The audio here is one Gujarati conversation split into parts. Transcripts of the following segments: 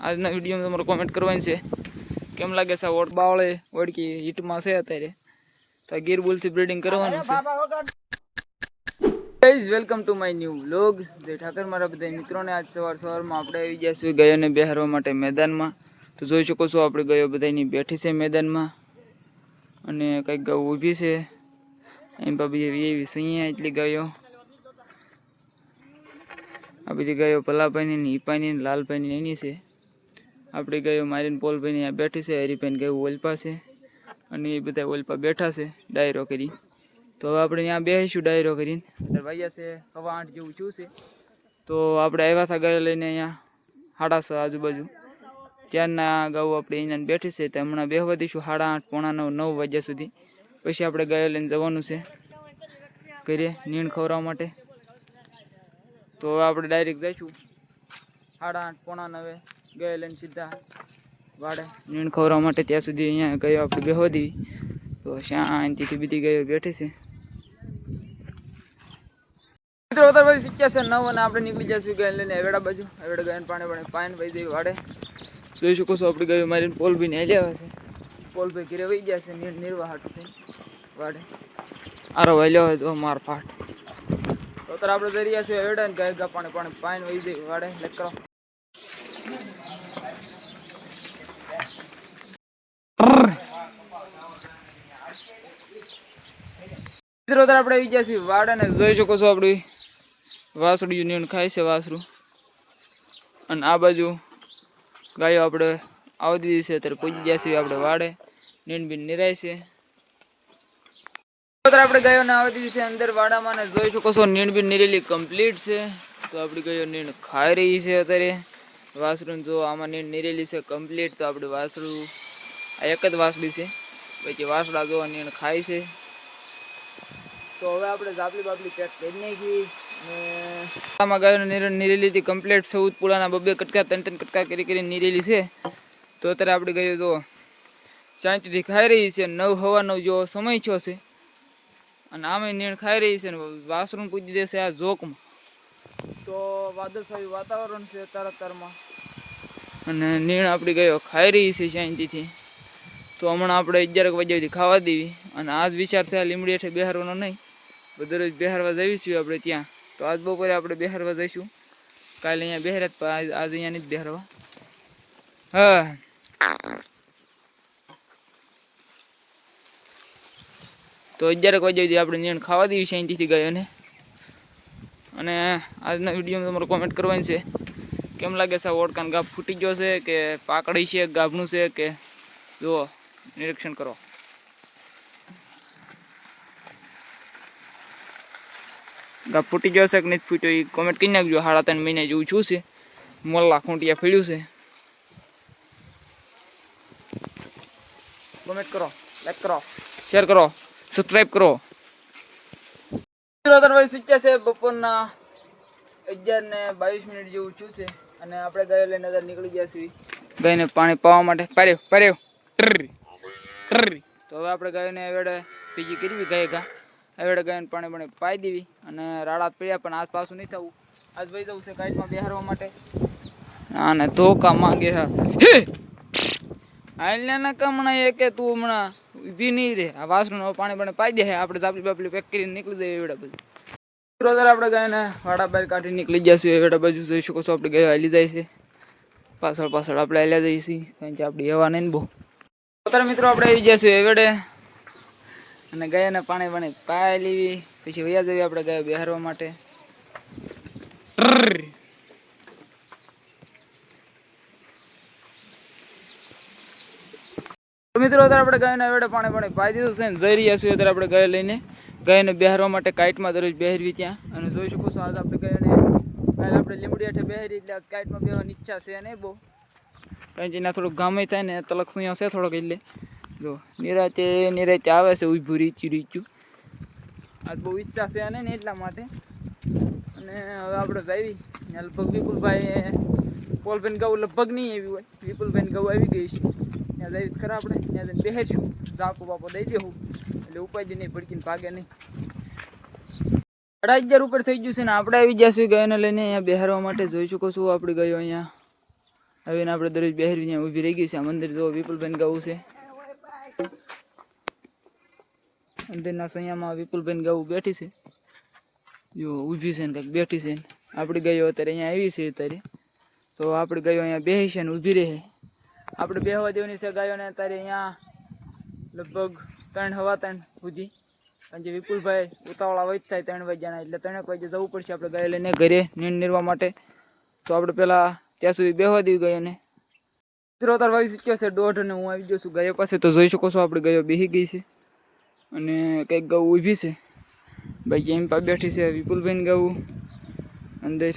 આજના વિડીયોમાં તમારે કોમેન્ટ કરવાની છે કેમ લાગે છે ઓટ બાવળે ઓડકી હિટમાં છે અત્યારે તો ગીર બુલથી બ્રીડિંગ કરવાનું છે. Guys welcome to my new vlog. જય ઠાકર મારા બધા મિત્રોને. આજ સવારમાં આપણે આવી ગયા છીએ ગાયોને બેહારવા માટે મેદાનમાં. તો જોઈ શકો છો આપણે ગાયો બધાની બેઠી છે મેદાનમાં અને કંઈક ગાયો ઊભી છે. એમ બાબી એવી સૈયા એટલી ગાયો. આ બધી ગાયો ભલાભાઈની હિપાની લાલભાઈની એની છે. આપણી ગાયો મારીને પોલભાઈની અહીંયા બેઠી છે. હરીભાઈને ગાયો ઓલપા છે અને એ બધા ઓલપા બેઠા છે ડાયરો કરી. તો હવે આપણે ત્યાં બેસીશું ડાયરો કરીને. વાગ્યા છે 8:15 જેવું થયું છે. તો આપણે આવ્યા હતા ગાયો લઈને અહીંયા 6:30 આજુબાજુ. ત્યારના ગાયો આપણે અહીંયા બેઠી છે. તો હમણાં બેહવા દઈશું 8:30 પોણા 9 વાગ્યા સુધી. પછી આપણે ગાયો લઈને જવાનું છે ઘરે નીણ ખવડાવવા માટે. તો હવે આપણે ડાયરેક્ટ જઈશું 8:30 પોણા 9 ગાયો લઈને સીધા વાડે નીણ ખવડાવવા માટે. ત્યાં સુધી અહીંયા ગાયો આપણે બેહવા દેવી. તો શાંતિથી બધી ગાયો બેઠી છે. મિત્રો અત્યારે શીખ્યા છે 9 અને આપણે નીકળી જઈશું ગાય લઈને એવેડા બાજુ. એવેડા ગાયને પાણી પાણી વહી જઈ વાડે. જોઈ શકો છો આપણી ગાયો મારીને પોલભાઈને હેલી આવે છે. પોલભાઈ ઘરે વહી ગયા છે નિર્વાહ હાટું થઈને વાડે. આરો વહેલ્યો હોય તો માર ફાટ. તો અત્યારે આપણે જઈ રહ્યા છીએ એવેડા ને ગાય પાણી પાણી વહી જઈ વાડે લેક કરો. મિત્રો અત્યારે આપણે આવી ગયા છીએ વાડે ને જોઈ શકો છો આપણી વાસળું નીણ ખાય છે વાસળું. અને આ બાજુ ગાયો આપણે આવી દીધી છે. અત્યારે પૂજી ગયા છીએ આપણે વાડે નીણ બીન નિરાય છે. અત્યારે આપણે ગાયોને આવી દીધી છે અંદર વાડામાં ને જોઈ શકો છો નીણ બીન નિરેલી કમ્પ્લીટ છે. તો આપણી ગાયો નીણ ખાઈ રહી છે અત્યારે. વાસળું જો આમાં નીણ નિરેલી છે કમ્પ્લીટ. તો આપણે વાસળું આ એક જ વાસળી છે. પછી વાસળા જો નીણ ખાય છે. તો હવે આપણે જાપલી બાપલી પેક કરી નાખી ને આમાં ગાયોને નીરેલી હતી કમ્પ્લીટ. 14 પુલાના 2 કટકા 3 કટકા કરી નીરેલી છે. તો અત્યારે આપણે ગાયો જો શાંતિથી ખાઈ રહી છે. 9 સવા 9 જેવો સમય થયો છે અને આમે નીણ ખાઈ રહી છે ને વાસરું પૂજી દેશે આ જોકમાં. તો વાદળછાયું વાતાવરણ છે તારમાં અને નીણ આપણી ગાયો ખાઈ રહી છે શાંતિથી. તો હમણાં આપણે 11 વાગ્યા સુધી ખાવા દેવી. અને આજ વિચાર છે આ લીમડી હેઠે બેહારવાનો નહીં, દરરોજ બેહારવા જઈશું આપણે ત્યાં. તો આજ બપોરે આપણે બેહારવા જઈશું. કાલે અહીંયા બેહાર્યા પણ આજ અહીંયા નથી બેહારવા. હા તો 11 વાગ્યા સુધી આપણે નીણ ખાવા દેવી શાંતિથી ગાયોને. અને આજના વિડીયોમાં તમારે કોમેન્ટ કરવાની છે કેમ લાગે છે ઓળખાણ ગાભ ફૂટી ગયો છે કે પાકડી છે ગાભનું છે કે જુઓ નિરીક્ષણ કરો. ગાભ ફૂટી ગયો છે કે નથી ફૂટ્યો એ કોમેન્ટ કરી નાખજો. 3.5 મહિના જેવું છું છે. મોલ્લા ખૂંટિયા ફીડ્યું છે. કોમેન્ટ કરો, લાઈક કરો, શેર કરો, સબસ્ક્રાઈબ કરો. શીખ્યા છે બપોરના 11:22 જેવું છું છે અને આપણે ગાયો લઈને અંદર નીકળી ગયા છીએ ગાયને પાણી પાવા માટે. પાર્યો તો હવે આપણે ગાયોને એવેડે પીજી કરવી ગાય એવેડે ગાયને પાણી પાઈ દેવી. અને રાડાત પડ્યા પણ આજ પાછું નહીં થવું. આજ વહી જવું છે કાઈટમાં બેહારવા માટે. આને ધોકા માંગે હે હાલના કમણા એ કે તું હમણાં ઊભી નહીં રે. આ વાસણું પાણી પાઈ દે. આપણે જાપલી બાપલી પેક કરીને નીકળી જઈએ એવેડા બાજુ. આપણે ગાયને વાડા બહાર કાઢી નીકળી ગયા છીએ એવેડા બાજુ. જોઈ શકો છો આપણે ગાયો હાલી જાય છે. પાછળ આપણે હાલ્યા જઈએ છીએ કારણ કે આપણી હવા નહીં ને બહુ. અત્યારે મિત્રો આપણે આવી ગયા છીએ એવેડે અને ગાયને પાણી પાઈ લેવી. પછી વયા જઈએ આપણે ગાયો બેહારવા માટે. મિત્રો અત્યારે આપણે ગાયને એવેડે પાણી પાઈ દીધું છે ને જઈ રહ્યા છીએ અત્યારે આપણે ગાયો લઈને ગાયને બેહારવા માટે કાઈટમાં દરરોજ બેહારવી ત્યાં. અને જોઈ શકો છો આજ આપણે ગાયોને કાલે આપણે લીમડી હેઠે બેહારી એટલે કાઈટમાં બેહવાની ઈચ્છા છે નહીં બહુ. કારણ કે એના થોડુંક ગામે થાય ને તલક સુયા છે થોડોક એટલે જો નિરાતે આવે છે ઊભું રીચ્યું. આજ બહુ ઈચ્છા છે નહીં ને એટલા માટે. અને હવે આપણે જઈએ લગભગ વિપુલભાઈ પોલભાઈને ગૌ લગભગ નહીં આવી હોય. વિપુલભાઈને ગૌ આવી ગઈ છે. ત્યાં જઈએ ખરા આપણે ત્યાં જઈને બેહારશું. ઝાપો બાપો દઈ દેવું એટલે ઉપાય નહીં ભડકીને ભાગે નહીં. 11:30 ઉપર થઈ ગયું છે ને આપણે આવી ગયા છીએ ગાયોને લઈને અહીંયા બેહારવા માટે. જોઈ શકો છો આપણી ગાયો અહીંયા આવીને આપણે દરરોજ બહેરી ત્યાં ઊભી રહી ગઈ છે. આ મંદિર જો વિપુલભાઈ ગાવું છે. અંદરના સૈયામાં વિપુલભાઈ ગાવું બેઠી છે. જો ઊભી છે ને કંઈક બેઠી છે. આપણી ગાયો અત્યારે અહીંયા આવી છે. અત્યારે તો આપણી ગાયો અહીંયા બેસી છે ને ઊભી રહે. આપણે બેહવા દેવાની છે ગાયોને અત્યારે અહીંયા લગભગ 3 સવા 3 સુધી. કારણ કે વિપુલભાઈ ઉતાવળા વચ થાય 3 વાગ્યાના, એટલે 3 વાગે જવું પડશે આપણે ગાયો લઈને ઘરે નીંદ નીરવા માટે. તો આપણે પેલા ત્યાં સુધી બેહવા દેવી ગાયોને. મિત્રો તાર વાગી ચૂક્યા છે 1:30 અને હું આવી ગયો છું ગાયો પાસે. તો જોઈ શકો છો આપણે ગાયો બેસી ગઈ છે અને કંઈક ગાઉ ઊભી છે. બાકી એમ પા બેઠી છે વિપુલભાઈ ગાવું અંદર.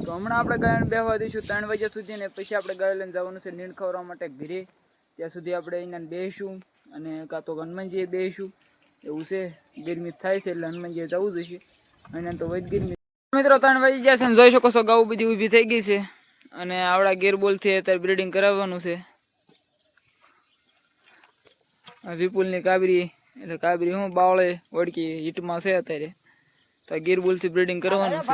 તો હમણાં આપણે ગાયોને બેહવા દઈશું 3 વાગ્યા સુધી ને પછી આપણે ગાયો લઈને જવાનું છે નીંદ ખવડાવવા માટે ઘરે. ત્યાં સુધી આપણે અહીંયા બેસીશું અને કાં તો હનુમાનજીએ બેસીશું. એવું છે, ગરમી થાય છે એટલે હનુમાનજીએ જવું જોઈએ. અને તો વધ ગરમી. મિત્રો 3 વાગી ગયા છે ને જોઈ શકો છો ગાઉ બધી ઊભી થઈ ગઈ છે અને આવડા ગેરબોલથી અત્યારે બ્રીડિંગ કરાવવાનું છે. વિપુલની કાબરી એટલે કાબરી હું બાવળે ઓળકી હીટમાં છે અત્યારે. તો ગીરબુલથી બ્રીડિંગ કરવાનું છે.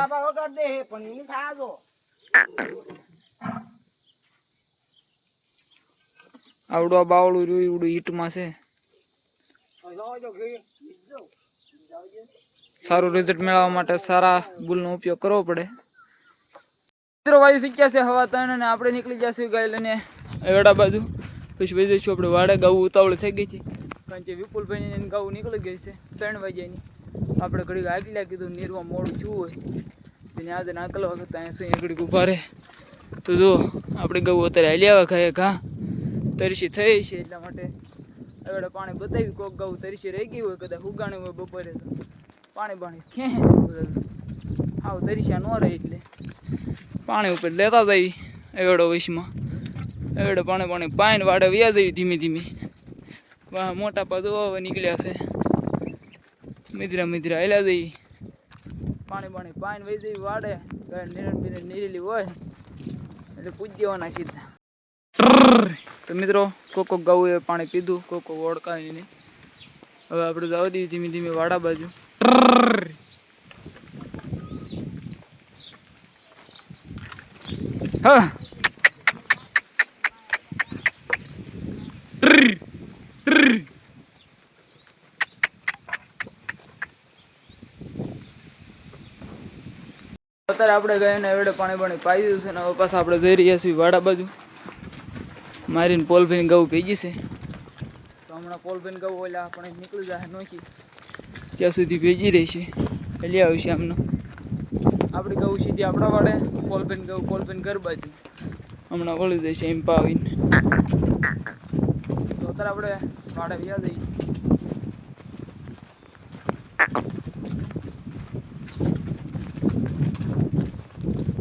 આવડું બાવળું રહ્યું એવડું હીટમાં છે. સારું રિઝલ્ટ મેળવવા માટે સારા બુલનો ઉપયોગ કરવો પડે. મિત્રો વાયુ શીખ્યા છે 3:15 અને આપણે નીકળી જશું ગાય લઈને એવડા બાજુ. પછી વહી જઈશું આપણે વાડે. ગાવું ઉતાવળી થઈ ગઈ છે કારણ કે વિપુલભાઈની ગાવું નીકળી ગઈ છે 3 વાગ્યાની. આપણે ઘડીક આગલા કીધું નીરવા મોડું થયું હોય તેને આજે નાકલવા કરતા અહીંયા ઘડીક ઊભા રહે. તો જો આપણે ગાવું અત્યારે હાલી આવે ખાય ઘા તરસી થઈ છે એટલા માટે એવડે પાણી બતાવી. કોક ગાવું તરસી રહી ગઈ હોય કદાચ ઉગાણી હોય બપોરે તો પાણી બાણી ખેંચે આવ તરસ્યા ન રહે એટલે પાણી ઉપર લેતા જઈ એવડો વૈશમાં. એવડે પાણી પાઈને વાડે વ્યા જઈ ધીમે ધીમે. વાહ મોટા પાછો હવે નીકળ્યા છે. મિધરા હેલા જઈ પાણી પાઈને વહી જઈ વાડે. નીરેલી હોય એટલે પૂજ દેવાના સીધા. તો મિત્રો કોક ગાવું એ પાણી પીધું, કોક ઓળખાય નહીં. હવે આપણે જવા દઈએ ધીમે ધીમે વાડા બાજુ. હા અત્યારે આપણે ગયા ને એવડે પાણી પાઈ દીધું છે ને હવે પાછા આપણે જઈ રહ્યા છીએ વાડા બાજુ. મારીને પોલભાઈ ગાવું ભેગી છે તો હમણાં પોલભાઈ ગાવું એટલે આપણે નીકળી જાય નોખી ત્યાં સુધી ભેગી રહી છે. લઈ આવશે આમનો આપણી ગાવું સીધી આપણા વાડે. પોલભાઈ ઘર બાજુ હમણાં વળી જશે એમ પાવીને. તો અત્યારે આપણે વાડે વ્યા જઈએ.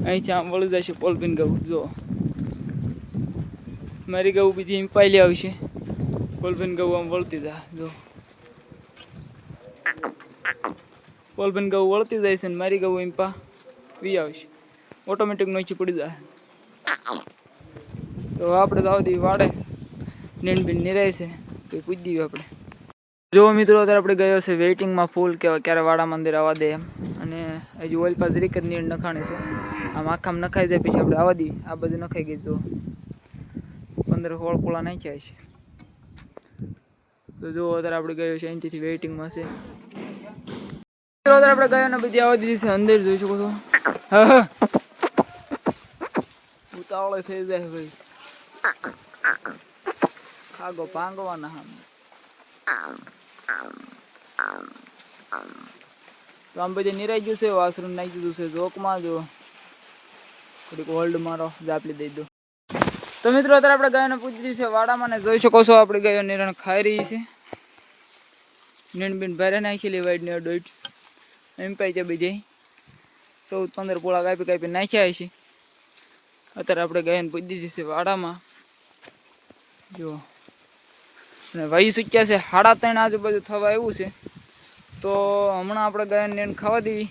અહીંથી આમ વળી જશે પોલભાઈ ગાવું. જો મારી ગાવું બીજી એમ પાઈ લે આવશે. પોલભાઈ ગાવું આમ વળતી જાય. જો પોલભાઈ ગાવું વળતી જાય છે ને મારી ગાવું એમ પા વી આવશે. ઓટોમેટિક નોચી પડી જાય. તો આપણે જવા દઈએ વાડે. નીંદ બીન નિરાય છે તો પૂછી દઈએ આપણે. જો મિત્રો અત્યારે આપણે ગયો છે વેઇટિંગમાં ફૂલ કે ક્યારે વાડા મંદિર આવવા દે એમ. અને હજી ઓઇલ પાસ રીક જ નીંદ નખાણી છે. આમ આખામાં નખાઈ જાય પછી આપણે આવવા દઈએ. આ બધું નખાઈ ગઈ. જો 15-16 પોળા નાખ્યા છે. તો જો અત્યારે આપણે ગયો છે અહીંથી વેઇટિંગમાં છે. અત્યારે આપણે ગયો ને બધી આવવા દીધી છે અંદર. જોઈ શકો છો. હા ઉતાવળે થઈ જાય ભાઈ. ખાગો ભાંગવાના આમ. તો આમ બધી નિરાઈ ગયું છે. વાસરું નાખી દીધું છે જોકમાં. જો થોડીક હોલ્ડ મારો જાપલી દઈ દો. તો મિત્રો અત્યારે આપણે ગાયોને પૂછી છે વાડામાં ને જોઈ શકો છો આપણે ગાયો નિરણ ખાઈ રહી છે. નીણ બીણ ભારે નાખેલી વાઈડ ને દોઢ એમ પાઈ છે બીજે 14-15 પોળા કાપી નાખ્યા છે. અત્યારે આપણે ગાયોને પૂછી છે વાડામાં. જો અને વાયુ શક્યા છે 3:30 આજુબાજુ થવા એવું છે. તો હમણાં આપણે ગાયને નીણ ખાવા દેવી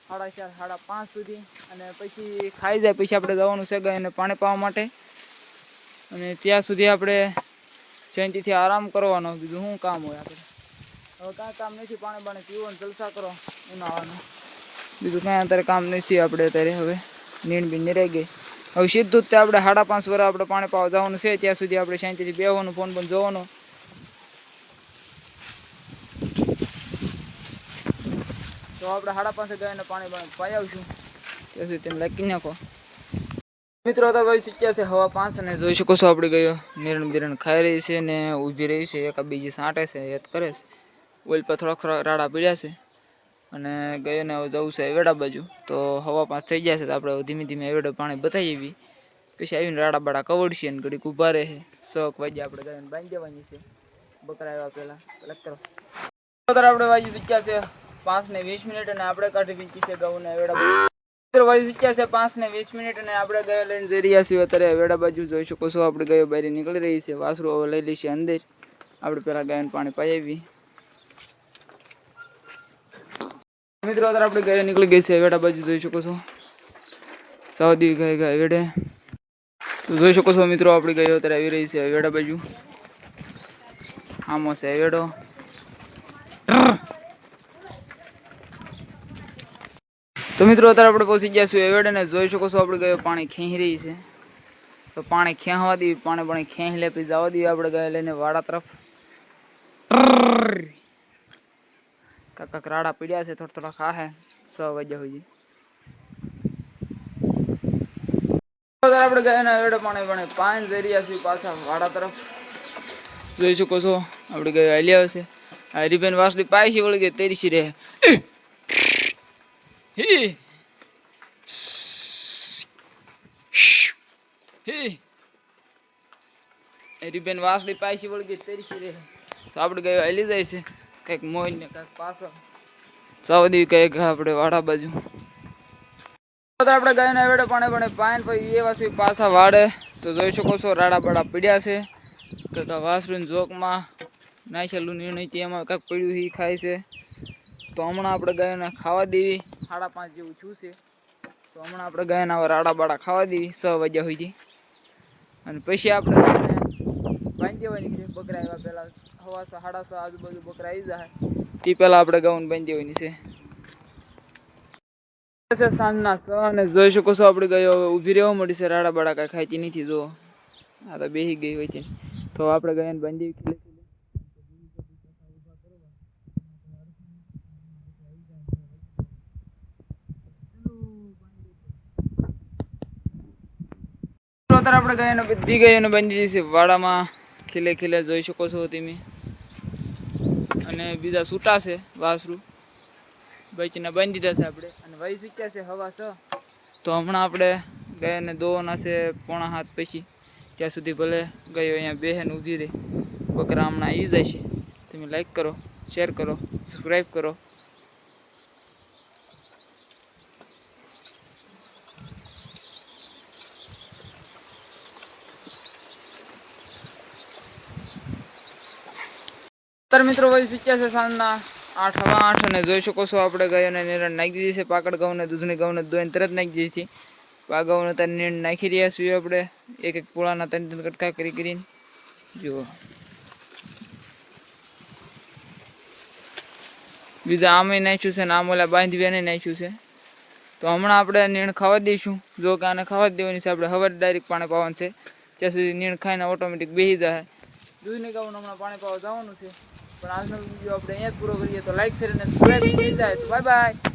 4:30 5:30 સુધી. અને પછી ખાઈ જાય પછી આપણે જવાનું છે ગાયને પાણી પાવા માટે. અને ત્યાં સુધી આપણે શાંતિથી આરામ કરવાનો. બીજું શું કામ હોય આપણે? હવે કાંઈ કામ નથી. પાણી બાણી પીવો ને જલસા કરો ઉનાળાનું. બીજું કાંઈ અત્યારે કામ નથી આપણે અત્યારે. હવે નીણ બીણ નિરાઈ ગઈ હવે સીધું જ તે આપણે 5.5 વર્ષ આપણે પાણી પાવા જવાનું છે. ત્યાં સુધી આપણે શાંતિથી બેહવાનું, ફોન પણ જોવાનો. તો આપણે 5.5 ગાયને પાણી પાઈ આવશું. ત્યાં સુધી તેને લાગી નાખો. મિત્રો તો ભાઈ શીખ્યા છે 5:15 અને જોઈ શકો છો આપણે ગયો નિરણ બિરણ ખાઈ રહી છે ને ઊભી રહી છે. એક બીજી સાંટે છે, યાદ કરે છે. ઓઇલ પર થોડાક રાડા પીડ્યા છે અને ગયો ને જવું છે એવેડા બાજુ. તો 5:15 થઈ ગયા છે તો આપણે ધીમે ધીમે એવેડે પાણી બતાવી આવી. પછી આવીને રાડા બાડા કવડશે ને ઘડીક ઊભા રહે. 6 વાગ્યા આપણે ગાયને બાંધી દેવાની છે. બકરા આવ્યા પહેલા કલેક્ટ કરો. આપણે વાજી શીખ્યા છે 5:20 અને આપણે કાઢી પીકી છે ઘઉં ને એવેડા. વાજી શીખ્યા છે 5:20 અને આપણે ગયો લઈને જઈ રહ્યા છીએ અત્યારે વેડા બાજુ. જોઈ શકો છો આપણે ગયો બહાર નીકળી રહી છે. વાસરું હવે લઈ લઈશે અંદર. આપણે પેલા ગાયને પાણી પાઈ આવી. મિત્રો અત્યારે આપણે ગાય નીકળી ગઈ છે વેડા બાજુ. જોઈ શકો છો સાઉદી ગાય વેડે. તો જોઈ શકો છો મિત્રો આપણે ગયો અત્યારે આવી રહી છે વેડા બાજુ. આમો છે વેડો. તો મિત્રો અત્યારે આપણે પહોંચી ગયા છીએ એવેડે ને જોઈ શકો છો આપણે ગયો પાણી ખેંચી રહી છે. તો પાણી ખેંચવા દેવી, પાણી ખેંચ લે પછી જવા દેવી આપણે ગયા લઈને વાડા તરફ. કાકા રાડા પીડ્યા છે થોડા ખાહે 6 વાગ્યા સુધી. આપણે ગયા ને એવેડે પાણી પાણી જઈ રહ્યા છીએ પાછા વાડા તરફ. જોઈ શકો છો આપણે ગયા હાલી આવશે. હરીબેન વાસળી પાય છે વળી ગઈ તેરી રહે. હરીબેન વાસળી પાયસી વળગી તેરી રહે. તો આપણે ગયો હાલી જાય છે કંઈક મોઈ ને કંઈક પાછળ સાવદી કંઈક આપણે વાડા બાજુ. આપણે ગાયના વેડે પાણી પાઈને પછી એ વાસી પાછા વાડે. તો જોઈ શકો છો રાડા બાડા પીડ્યા છે. કંઈક વાસરું જોકમાં નાખેલું નિર્ણય એમાં કંઈક પડ્યું એ ખાય છે. તો હમણાં આપણે ગાયને ખાવા દેવી. 5:30 જેવું છું છે. તો હમણાં આપણે ગાયના રાડા બાડા ખાવા દેવી 6 વાગ્યા સુધી. અને પછી આપણે બાંધી દેવાની છે. બકરા આવ્યા પહેલાં 6:30 આજુબાજુ બકરા આવી જાય તે પહેલાં આપણે ગાઉન બાંધી દેવાની છે. સાંજના 6 અને જોઈ શકો છો આપણે ગયો હવે ઊભી રહેવા મળી છે. રાડા બાડા કાંઈ ખાતી નથી. જો આ તો બેસી ગઈ હોય છે. તો આપણે ગાયને બાંધી દેવી. અત્યારે આપણે ગાયને બધી ગાયોને બાંધી દીધી છે વાડામાં. ખીલે જોઈ શકો છો તમે. અને બીજા છૂટા છે વાસરું બાકીના બાંધી દીધા છે આપણે. અને વાઈ શીખ્યા છે 6:15. તો હમણાં આપણે ગાયને દોવાના છે 6:45 પછી. ત્યાં સુધી ભલે ગાયો અહીંયા બેહેન ઊભી રહે. બકરા હમણાં આવી જાય છે. તમે લાઈક કરો, શેર કરો, સબસ્ક્રાઈબ કરો. મિત્રો વહી શીખ્યા છે સાંજના 8:08 અને જોઈ શકો છો આપણે ગાયોને નિરણ નાખી દીધી છે. પાકડ ઘઉંને દૂધની ઘઉંને ધોઈને તરત નાખી દીધી છે. આ ઘઉંને ત્યારે નિરણ નાખી રહ્યા છીએ આપણે. એક પોળાના 3 કટકા કરીને જુઓ. બીજા આમે નાખ્યું છે ને આમ ઓલા બાંધવીને નાખ્યું છે. તો હમણાં આપણે નીણ ખાવા દઈશું. જો કે આને ખાવા જ દેવાની છે. આપણે હવે ડાયરેક્ટ પાણી પાવાનું છે. ત્યાં સુધી નીણ ખાઈને ઓટોમેટિક બેસી જાય. દૂધની ગાઉન હમણાં પાણી પાવા જવાનું છે. પણ આજનો વિડીયો આપણે અહીંયા જ પૂરો કરીએ. તો લાઈક શેર અને સબસ્ક્રાઈબ થઈ જાય. તો બાય બાય.